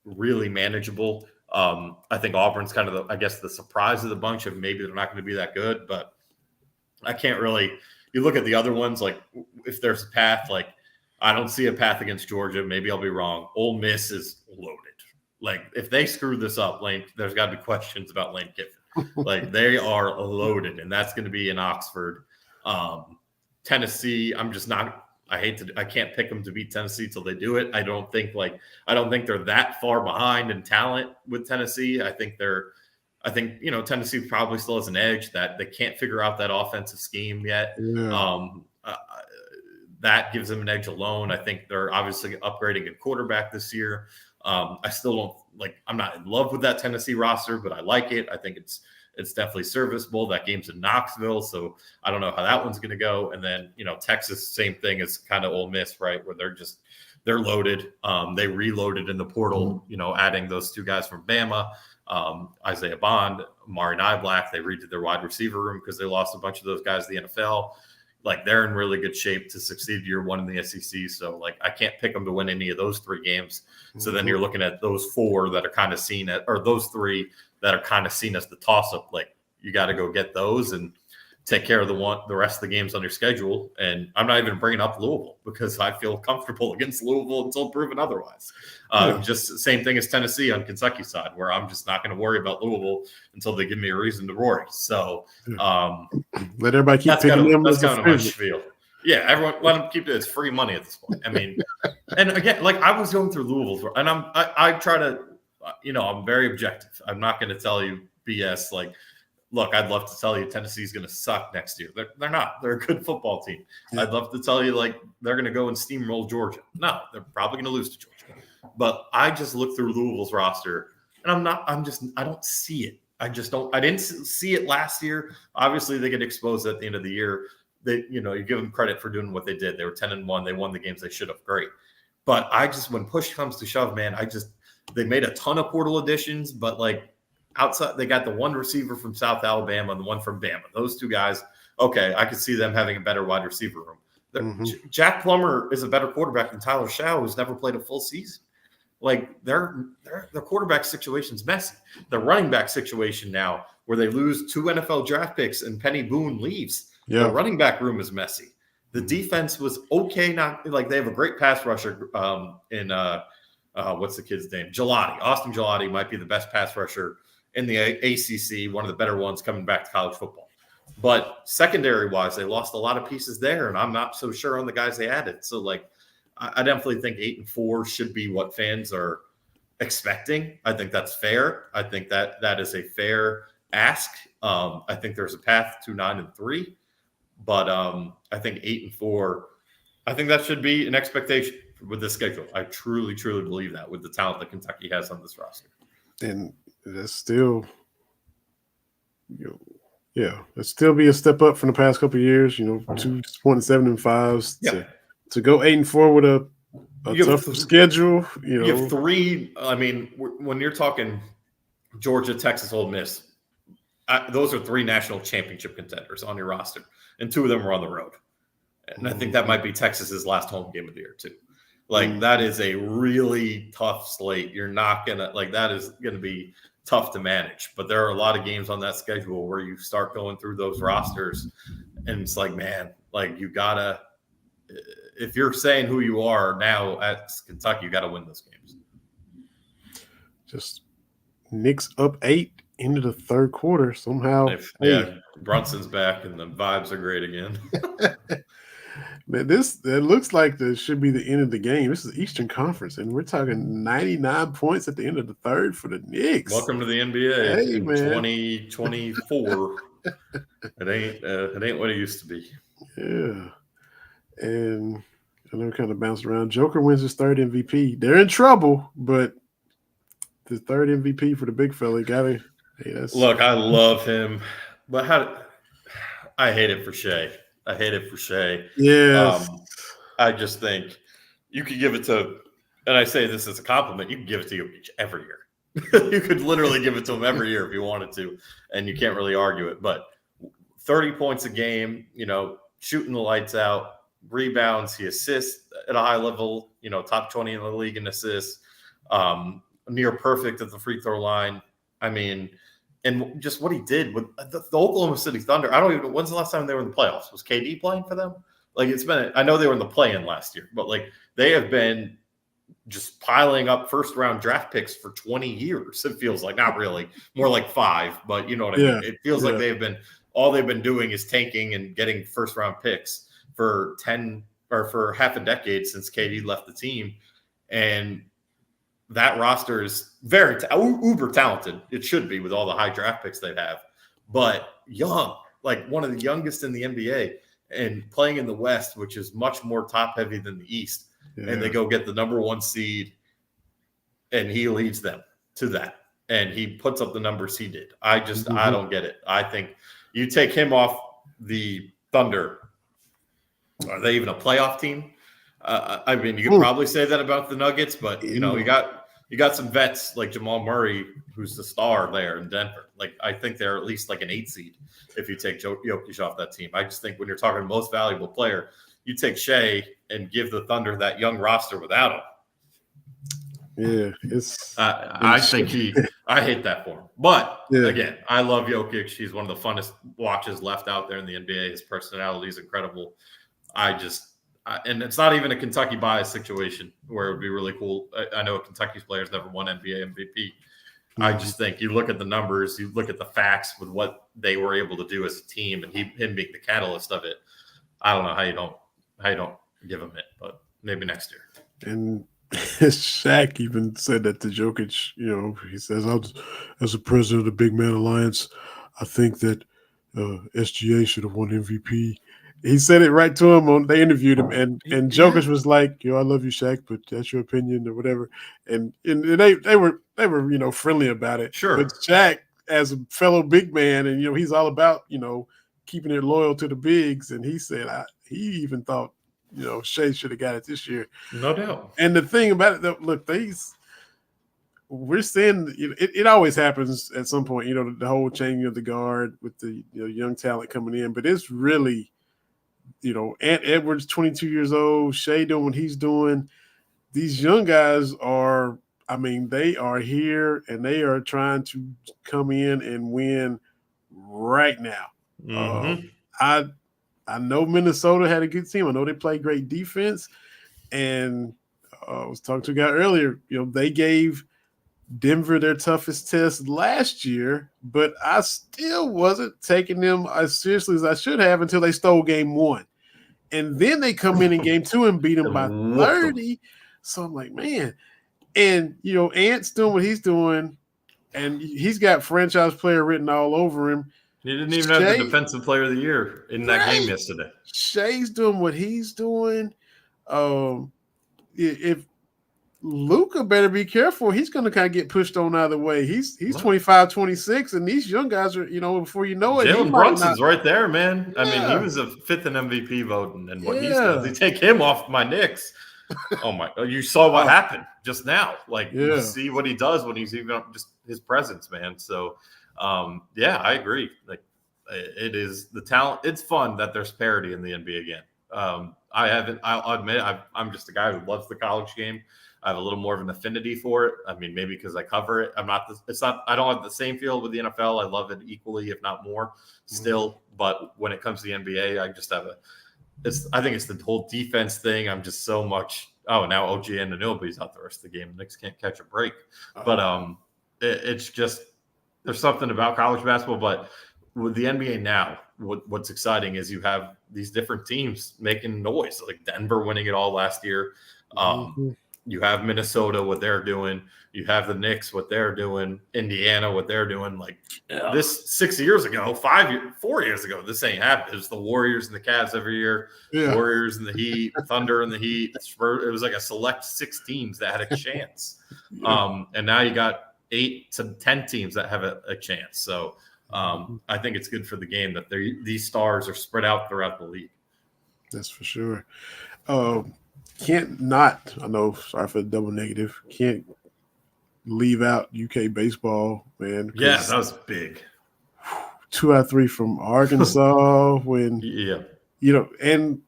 really manageable. I think Auburn's kind of the surprise of the bunch of maybe they're not going to be that good, but I can't really. You look at the other ones, if there's a path, I don't see a path against Georgia. Maybe I'll be wrong. Ole Miss is loaded. If they screw this up, there's got to be questions about Lane Kiffin. They are loaded, and that's going to be in Oxford. Tennessee, I'm just not. I can't pick them to beat Tennessee till they do it. I don't think they're that far behind in talent with Tennessee. I think I think, Tennessee probably still has an edge that they can't figure out that offensive scheme yet. Yeah. That gives them an edge alone. I think they're obviously upgrading a quarterback this year. I still don't I'm not in love with that Tennessee roster, but I like it. I think it's definitely serviceable. That game's in Knoxville, so I don't know how that one's going to go. And then, Texas, same thing as kind of Ole Miss, right? Where they're loaded. They reloaded in the portal, adding those two guys from Bama, Isaiah Bond, Amari Niblack. They redid their wide receiver room because they lost a bunch of those guys to the NFL. They're in really good shape to succeed year one in the SEC. So I can't pick them to win any of those three games. So then you're looking at those four that are kind of seen or those three that are kind of seen as the toss up. You got to go get those and take care of the rest of the games on your schedule. And I'm not even bringing up Louisville because I feel comfortable against Louisville until proven otherwise. Just the same thing as Tennessee on Kentucky's side, where I'm just not going to worry about Louisville until they give me a reason to worry. So let everybody keep picking them. That's kind of my spiel. Yeah, everyone let them keep it. It's free money at this point. I mean, and again, I was going through Louisville, and I try to, I'm very objective. I'm not going to tell you BS. Look, I'd love to tell you Tennessee's going to suck next year. They're not. They're a good football team. Yeah. I'd love to tell you they're going to go and steamroll Georgia. No, they're probably going to lose to Georgia. But I just look through Louisville's roster, and I don't see it. I didn't see it last year. Obviously, they get exposed at the end of the year. You give them credit for doing what they did. They were 10-1. They won the games they should have. Great. But when push comes to shove, man, they made a ton of portal additions, but outside, they got the one receiver from South Alabama and the one from Bama. Those two guys, okay, I could see them having a better wide receiver room. Jack Plummer is a better quarterback than Tyler Shaw, who's never played a full season. Their quarterback situation's messy. The running back situation now, where they lose 2 NFL draft picks and Penny Boone leaves. Yeah. The running back room is messy. The defense was okay. Not they have a great pass rusher in what's the kid's name? Gelati. Austin Gelati might be the best pass rusher in the ACC, one of the better ones coming back to college football. But secondary-wise, they lost a lot of pieces there, and I'm not so sure on the guys they added. So, I definitely think 8-4 should be what fans are expecting. I think that's fair. I think that is a fair ask. I think there's a path to 9-3, but I think 8-4, I think that should be an expectation with the schedule. I truly, truly believe that with the talent that Kentucky has on this roster. And that's still, it'd still be a step up from the past couple of years. 2 disappointing 7-5s to go 8-4 with a tougher schedule. You have 3. I mean, when you're talking Georgia, Texas, Ole Miss, those are 3 national championship contenders on your roster, and 2 of them are on the road. And I think that might be Texas's last home game of the year too. That is a really tough slate. You're not gonna that is gonna be tough to manage. But there are a lot of games on that schedule where you start going through those rosters, and it's man, you gotta. If you're saying who you are now at Kentucky, you got to win those games. Just Knicks up 8 into the third quarter somehow. Brunson's back and the vibes are great again. Man, it looks like this should be the end of the game. This is Eastern Conference, and we're talking 99 points at the end of the third for the Knicks. Welcome to the NBA in 2024. It ain't what it used to be. Yeah. And I know kind of bounced around. Joker wins his 3rd MVP. They're in trouble, but the 3rd MVP for the big fella, Gavin. Look, I love him, but I hate it for Shea. Yeah. I just think you could give it to, and I say this as a compliment, you can give it to Jokic every year. You could literally give it to him every year if you wanted to, and you can't really argue it. But 30 points a game, shooting the lights out. Rebounds, he assists at a high level, top 20 in the league in assists, near perfect at the free throw line. I mean, and just what he did with the Oklahoma City Thunder. When's the last time they were in the playoffs? Was KD playing for them? I know they were in the play-in last year, but they have been just piling up first-round draft picks for 20 years. It feels like, not really, more like 5, but you know what I mean? It feels like all they've been doing is tanking and getting first-round picks for 10 or for half a decade since KD left the team. And that roster is very uber talented. It should be with all the high draft picks they have, but young, like one of the youngest in the NBA, and playing in the West, which is much more top heavy than the East. Yeah. And they go get the number 1 seed, and he leads them to that. And he puts up the numbers he did. I don't get it. I think you take him off the Thunder. Are they even a playoff team? I mean, you could probably say that about the Nuggets, but you got some vets like Jamal Murray, who's the star there in Denver. Like, I think they're at least like an 8 seed if you take Jokic off that team. I just think when you're talking most valuable player, you take Shea and give the Thunder that young roster without him. Yeah, I hate that for him. But again, I love Jokic. He's one of the funnest watches left out there in the NBA. His personality is incredible. And it's not even a Kentucky bias situation where it would be really cool. I know Kentucky's players never won NBA MVP. I just think you look at the numbers, you look at the facts with what they were able to do as a team, and him being the catalyst of it. I don't know how you don't give him it, but maybe next year. And Shaq even said that to Jokic. He says, as a president of the Big Man Alliance, I think that SGA should have won MVP. He said it right to him they interviewed him, and Jokic was like, I love you, Shaq, but that's your opinion or whatever. And they were friendly about it. Sure. But Shaq, as a fellow big man, and he's all about keeping it loyal to the bigs, and he said he even thought Shea should have got it this year. No doubt. And the thing about it, though, look, we're seeing it always happens at some point. The whole changing of the guard with the young talent coming in, but it's really. Ant Edwards, 22 years old, Shea doing what he's doing. These young guys they are here and they are trying to come in and win right now. Mm-hmm. I know Minnesota had a good team. I know they play great defense. And I was talking to a guy earlier, they gave Denver their toughest test last year, but I still wasn't taking them as seriously as I should have until they stole game 1. And then they come in game 2 and beat them by 30. So I'm like, man. And, Ant's doing what he's doing, and he's got franchise player written all over him. He didn't even have the defensive player of the year in that game yesterday. Shea's doing what he's doing. If Luka better be careful. He's going to kind of get pushed on either way. He's 25, 26, and these young guys are, before you know it. Jalen Brunson's right there, man. I mean, he was a 5th in MVP voting, and what he's going to take him off my Knicks. Oh my! You saw what happened just now. You see what he does when he's even just his presence, man. So, I agree. It is the talent. It's fun that there's parity in the NBA again. I'll admit, I'm just a guy who loves the college game. I have a little more of an affinity for it. I mean, maybe because I cover it. I don't have the same feel with the NFL. I love it equally, if not more still. But when it comes to the NBA, I just have I think it's the whole defense thing. I'm just so much, now OG Anunoby's out the rest of the game. The Knicks can't catch a break. But it's just, there's something about college basketball. But with the NBA now, what's exciting is you have these different teams making noise, like Denver winning it all last year. You have Minnesota, what they're doing. You have the Knicks, what they're doing. Indiana, what they're doing. This 6 years ago, 4 years ago, this ain't happened. It was the Warriors and the Cavs every year. Yeah. Warriors and the Heat, Thunder and the Heat. It was like a select 6 teams that had a chance. And now you got 8 to 10 teams that have a chance. So I think it's good for the game that these stars are spread out throughout the league. That's for sure. Sorry for the double negative, can't leave out UK baseball, man. Yeah, that was big. 2 out of 3 from Arkansas when, and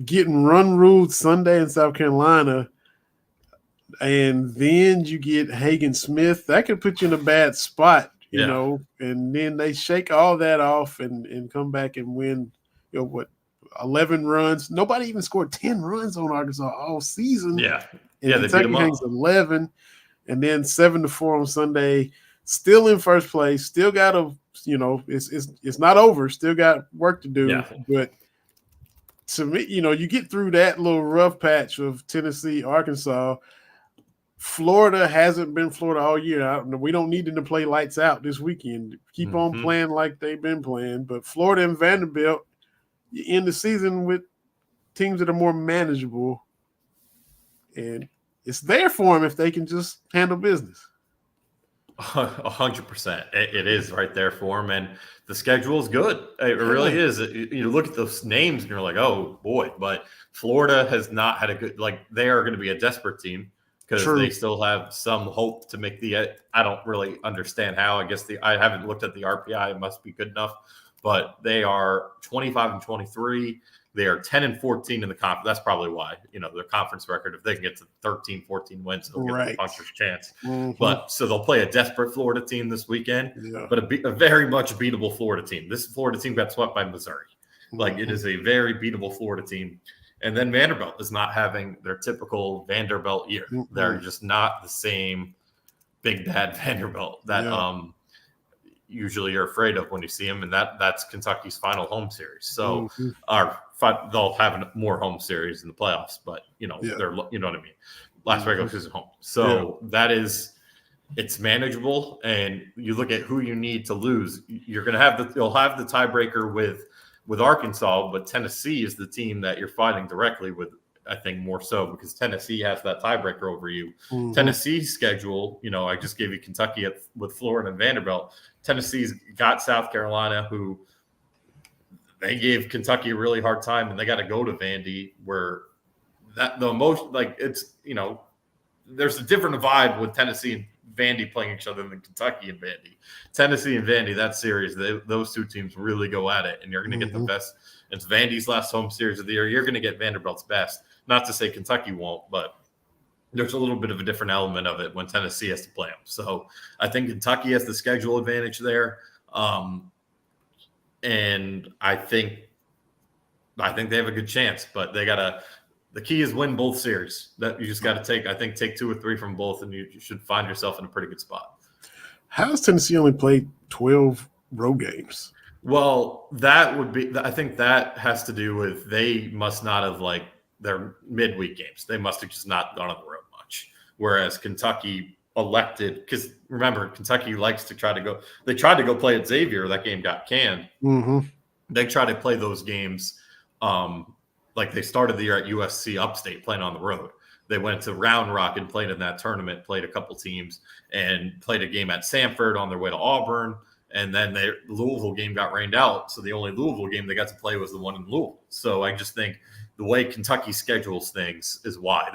getting run ruled Sunday in South Carolina, and then you get Hagen Smith. That could put you in a bad spot, you know, and then they shake all that off and come back and win, 11 runs. Nobody even scored 10 runs on Arkansas all season. Yeah. And Kentucky hangs 11, and then 7-4 on Sunday. Still in first place. Still got it's not over. Still got work to do. Yeah. But to me, you get through that little rough patch of Tennessee, Arkansas. Florida hasn't been Florida all year. We don't need them to play lights out this weekend. Keep on playing like they've been playing. But Florida and Vanderbilt, you end the season with teams that are more manageable. And it's there for them if they can just handle business. 100%. It is right there for them. And the schedule is good. It really is. You look at those names and you're like, oh, boy. But Florida has not had a good – like they are going to be a desperate team. Because they still have some hope to make the – I don't really understand how. I guess I haven't looked at the RPI. It must be good enough. But they are 25-23. They are 10-14 in the conference. That's probably why, their conference record, if they can get to 13, 14 wins, they'll get a puncher's chance. But so they'll play a desperate Florida team this weekend, but a very much beatable Florida team. This Florida team got swept by Missouri. Like it is a very beatable Florida team. And then Vanderbilt is not having their typical Vanderbilt year. They're just not the same big bad Vanderbilt that usually you're afraid of when you see them. And that's Kentucky's final home series. So they'll have more home series in the playoffs, but they're what I mean. Last regular season home. So it's manageable. And you look at who you need to lose. You'll have the tiebreaker with Arkansas, but Tennessee is the team that you're fighting directly with, I think, more so because Tennessee has that tiebreaker over you. Tennessee's schedule, I just gave you Kentucky with Florida and Vanderbilt. Tennessee's got South Carolina, who they gave Kentucky a really hard time, and they got to go to Vandy, where the emotion, there's a different vibe with Tennessee and Vandy playing each other than Kentucky and Vandy. Tennessee and Vandy, that series, those two teams really go at it, and you're going to get the best. It's Vandy's last home series of the year. You're going to get Vanderbilt's best. Not to say Kentucky won't, but there's a little bit of a different element of it when Tennessee has to play them. So I think Kentucky has the schedule advantage there. And I think they have a good chance, but the key is win both series. That you just got to take 2 or 3 from both, and you should find yourself in a pretty good spot. How does Tennessee only play 12 road games? Well, I think that has to do with they must not have their midweek games. They must have just not gone on the road much. Whereas Kentucky elected, because remember, Kentucky likes to try to go. They tried to go play at Xavier. That game got canned. They try to play those games. Like they started the year at USC Upstate playing on the road. They went to Round Rock and played in that tournament, played a couple teams, and played a game at Samford on their way to Auburn. And then the Louisville game got rained out. So the only Louisville game they got to play was the one in Louisville. So I just think the way Kentucky schedules things is why.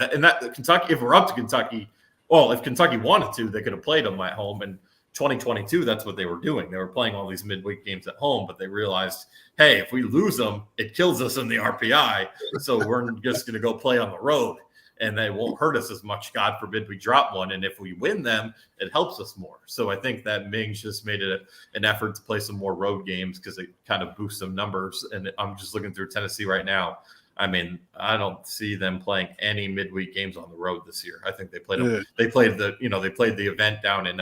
Kentucky, if we're up to Kentucky, well, if Kentucky wanted to, they could have played them at home. And 2022, that's what they were doing. They were playing all these midweek games at home, but they realized, hey, if we lose them, it kills us in the RPI. So we're just going to go play on the road, and they won't hurt us as much. God forbid we drop one. And if we win them, it helps us more. So I think that Mings just made it an effort to play some more road games because it kind of boosts some numbers. And I'm just looking through Tennessee right now. I mean, I don't see them playing any midweek games on the road this year. I think they played they played the event down in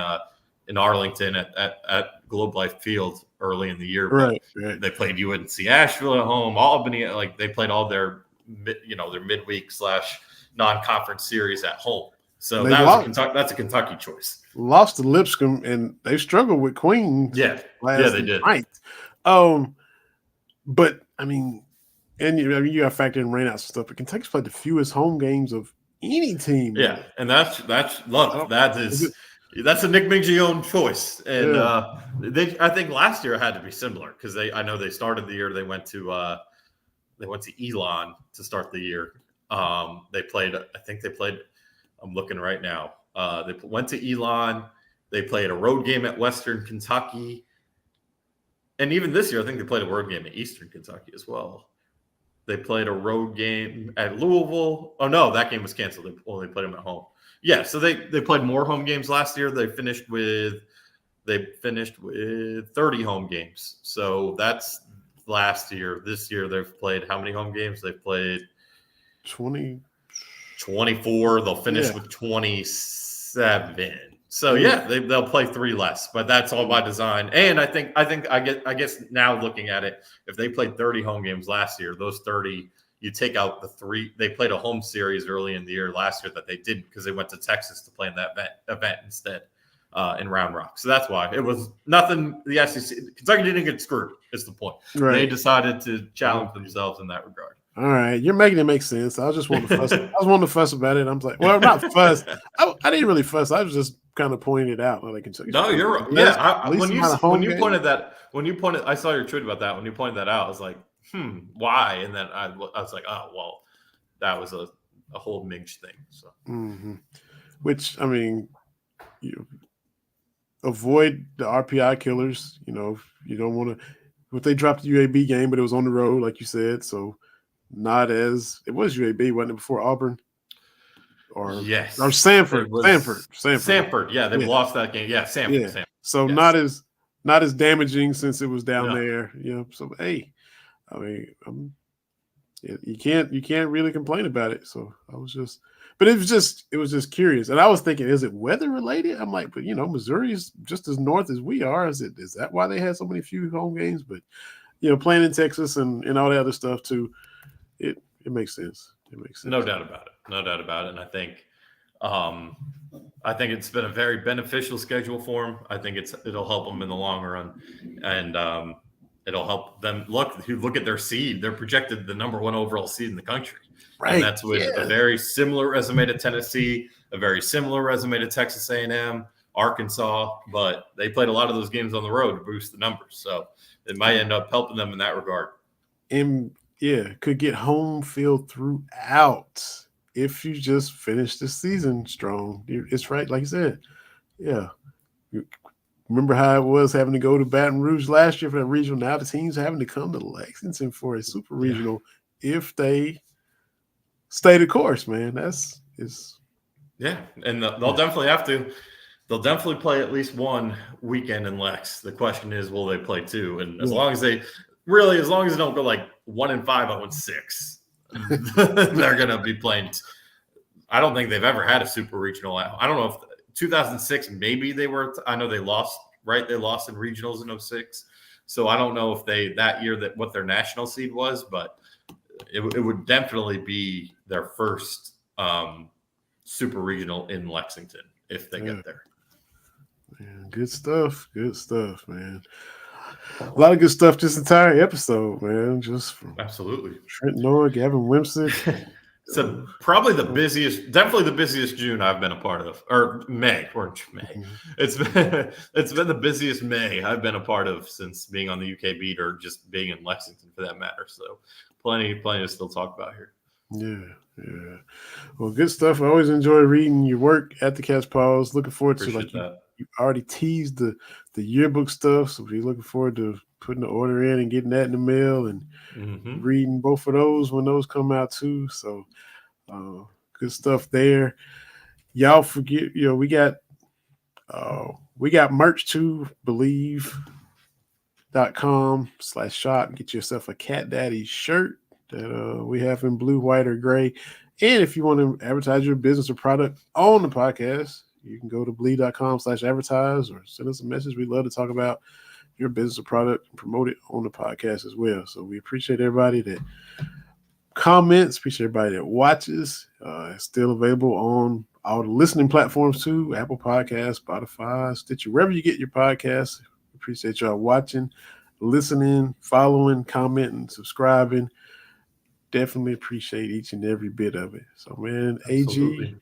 Arlington at Globe Life Field early in the year. Right. They played UNC Asheville at home, Albany. They played all their midweek / non-conference series at home. So that's a Kentucky choice. Lost to Lipscomb, and they struggled with Queens. Yeah, they did. Night. But I mean, and you got to factor in rainouts and stuff. But Kentucky's played the fewest home games of any team. Yeah, and that's a Nick Mingione choice, and I think last year it had to be similar because I know they started the year they went to Elon to start the year. They played. I'm looking right now. They went to Elon. They played a road game at Western Kentucky, and even this year I think they played a road game at Eastern Kentucky as well. They played a road game at Louisville. Oh no, that game was canceled. They only played them at home. Yeah, so they played more home games last year. They finished with 30 home games. So that's last year. This year they've played how many home games? They've played 24. They'll finish with 27. So they'll play 3 less, but that's all by design. And I guess now looking at it, if they played 30 home games last year, those 30 you take out the 3. They played a home series early in the year last year that they didn't because they went to Texas to play in that event instead in Round Rock. So that's why it was nothing. The SEC, Kentucky didn't get screwed. Is the point? Right. They decided to challenge themselves in that regard. All right, you're making it make sense. I was just wanting to fuss. I was wanting to fuss about it. I'm like, well, not fuss. I didn't really fuss. I was just kind of pointing it out. Like Kentucky. No, you're right. Yeah, when you pointed that, I saw your tweet about that. When you pointed that out, I was like, why? And then I was like, oh, well, that was a whole Minch thing. So, which I mean, you avoid the RPI killers. You know, you don't want to. But they dropped the UAB game, but it was on the road, like you said. So, not as it was UAB, wasn't it, before Auburn? Or Sanford. Sanford. Yeah, they lost that game. Yeah, Sanford. Yeah. Sanford. So not as damaging since it was down there. You know, so hey, I mean, you can't really complain about it. So I was just, but it was just curious, and I was thinking, is it weather related? I'm like, but you know, Missouri is just as north as we are. Is that why they had so many few home games? But you know, playing in Texas and all the other stuff too, it makes sense. It makes sense. No doubt about it. And I think it's been a very beneficial schedule for them. I think it'll help them in the long run, and it'll help them look at their seed. They're projected the number 1 overall seed in the country, right? And that's with a very similar resume to Tennessee, a very similar resume to Texas A&M, Arkansas, but they played a lot of those games on the road to boost the numbers, so it might end up helping them in that regard. And could get home field throughout if you just finish the season strong. It's right, like you said. Yeah. Remember how it was having to go to Baton Rouge last year for that regional? Now the team's having to come to Lexington for a super regional if they stay the course, man. And they'll definitely have to. They'll definitely play at least one weekend in Lex. The question is, will they play 2? And as long as they don't go like 1-5, 0-6, they're going to be playing. I don't think they've ever had a super regional. I don't know if 2006, maybe they were. I know they lost, right? They lost in regionals in 06. So I don't know if that year what their national seed was, but it would definitely be their first super regional in Lexington if they get there. Man, good stuff, man. A lot of good stuff this entire episode, man. Just from absolutely Trent Noah, Gavin Wimsatt. So definitely the busiest June I've been a part of, or May. Mm-hmm. It's been the busiest May I've been a part of since being on the UK beat or just being in Lexington for that matter. So plenty to still talk about here. Yeah. Well, good stuff. I always enjoy reading your work at the Cat's Paws. Looking forward to you already teased the yearbook stuff, so we're looking forward to putting the order in and getting that in the mail and reading both of those when those come out too. So good stuff there. Y'all forget, we got merch too, believe.com/shop. Get yourself a Cat Daddy shirt that we have in blue, white, or gray. And if you want to advertise your business or product on the podcast, you can go to believe.com/advertise or send us a message. We'd love to talk about your business or product and promote it on the podcast as well. So we appreciate everybody that comments, appreciate everybody that watches. It's still available on all the listening platforms too, Apple Podcasts, Spotify, Stitcher, wherever you get your podcasts. Appreciate y'all watching, listening, following, commenting, subscribing. Definitely appreciate each and every bit of it. So, man, absolutely. AG,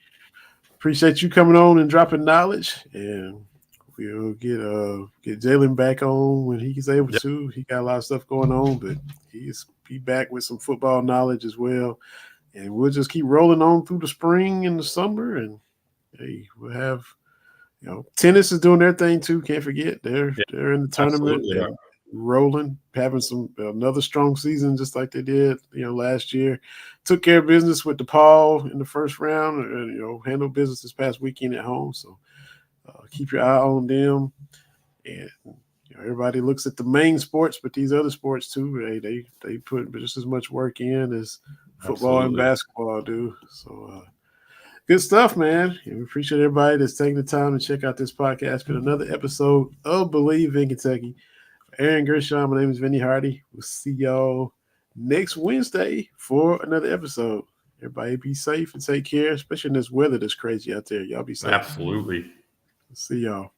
appreciate you coming on and dropping knowledge, and we'll get Jalen back on when he's able to. He got a lot of stuff going on, but he's back with some football knowledge as well. And we'll just keep rolling on through the spring and the summer, and hey, we'll have tennis is doing their thing too. Can't forget they're in the tournament. Rolling, having another strong season just like they did last year. Took care of business with DePaul in the first round, and handled business this past weekend at home. So keep your eye on them. And everybody looks at the main sports, but these other sports too, they put just as much work in as football and basketball do. So good stuff, man. And we appreciate everybody that's taking the time to check out this podcast. It's been another episode of Believe in Kentucky. Aaron Gershon, my name is Vinny Hardy. We'll see y'all next Wednesday for another episode. Everybody be safe and take care, especially in this weather that's crazy out there. Y'all be safe. Absolutely. See y'all.